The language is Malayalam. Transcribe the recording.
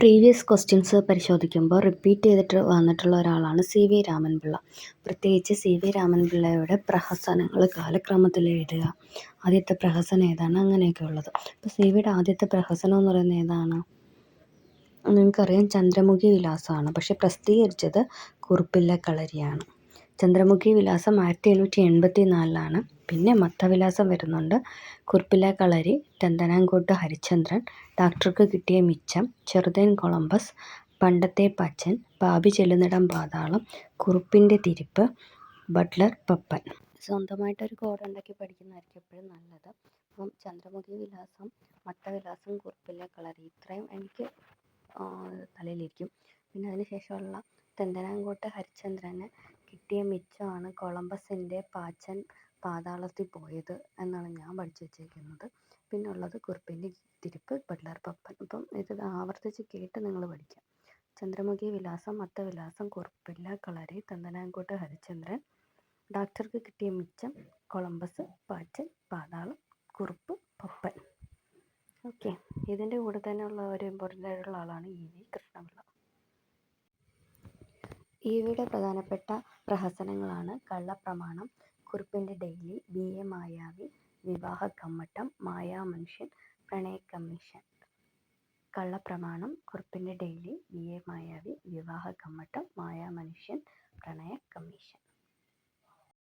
പ്രീവിയസ് ക്വസ്റ്റ്യൻസ് പരിശോധിക്കുമ്പോൾ റിപ്പീറ്റ് ചെയ്തിട്ട് വന്നിട്ടുള്ള ഒരാളാണ് സി.വി. രാമൻപിള്ള. പ്രത്യേകിച്ച് സി.വി. രാമൻപിള്ളയുടെ പ്രഹസനങ്ങൾ കാലക്രമത്തിൽ എഴുതുക, ആദ്യത്തെ പ്രഹസനം ഏതാണ്, അങ്ങനെയൊക്കെ ഉള്ളത്. ഇപ്പോൾ സി.വിയുടെ ആദ്യത്തെ പ്രഹസനം എന്ന് പറയുന്നത് ഏതാണ്? നിങ്ങൾക്കറിയാം, ചന്ദ്രമുഖി വിലാസമാണ്. പക്ഷെ പ്രസിദ്ധീകരിച്ചത് കുറുപ്പില്ല കളരിയാണ്. ചന്ദ്രമുഖി വിലാസം 1784 പിന്നെ മത്തവിലാസം വരുന്നുണ്ട്. കുറുപ്പില്ല കളരി, തെന്തനാങ്കോട്ട് ഹരിശ്ചന്ദ്രൻ, ഡോക്ടർക്ക് കിട്ടിയ മിച്ചം, ചെറുതേൻ കൊളംബസ്, പണ്ടത്തെ പച്ചൻ, പാപി ചെല്ലുന്നിടം പാതാളം, കുറുപ്പിൻ്റെ തിരിപ്പ്, ബട്ട്ലർ പപ്പൻ. സ്വന്തമായിട്ടൊരു കോഡ് ഉണ്ടാക്കി പഠിക്കുന്നതായിരിക്കും എപ്പോഴും നല്ലത്. അപ്പം ചന്ദ്രമുഖി വിലാസം, മത്തവിലാസം, കുറുപ്പില്ല കളരി, ഇത്രയും എനിക്ക് തലയിലിരിക്കും. പിന്നെ അതിനുശേഷമുള്ള തെന്തനാങ്കോട്ട് ഹരിശ്ചന്ദ്രന് കിട്ടിയ മിച്ചമാണ് കൊളംബസിൻ്റെ പാച്ചൻ പാതാളത്തിൽ പോയത് എന്നാണ് ഞാൻ പഠിച്ചു വച്ചേക്കുന്നത്. പിന്നെ ഉള്ളത് കുറുപ്പിൻ്റെ തിരിപ്പ്, ബട്ട്ലർ പപ്പൻ. അപ്പം ഇത് ആവർത്തിച്ച് കേട്ട് നിങ്ങൾ പഠിക്കാം. ചന്ദ്രമുഖി വിലാസം, മത്തവിലാസം, കുറുപ്പില്ല കളരി, തെന്തനാങ്കോട്ട് ഹരിശ്ചന്ദ്രൻ, ഡോക്ടർക്ക് കിട്ടിയ മിച്ചം, കൊളംബസ്, പാച്ചൻ, പാതാളം, കുറുപ്പ്, പപ്പൻ. ഓക്കെ, ഇതിൻ്റെ കൂടെ തന്നെ ഉള്ള ഒരു ഇമ്പോർട്ടൻ്റ് ആയിട്ടുള്ള ആളാണ് ഇ.വി. കൃഷ്ണപിള്ള. ഇ.വിയുടെ പ്രധാനപ്പെട്ട പ്രഹസനങ്ങളാണ് കള്ളപ്രമാണം, കുറുപ്പിൻ്റെ ഡെയിലി, ബി.എ. മായാവി, വിവാഹ കമ്മട്ടം, മായാമനുഷ്യൻ, പ്രണയ കമ്മീഷൻ. കള്ളപ്രമാണം, കുറുപ്പിൻ്റെ ഡെയിലി, ബി.എ. മായാവി, വിവാഹ കമ്മട്ടം, മായാമനുഷ്യൻ, പ്രണയ കമ്മീഷൻ.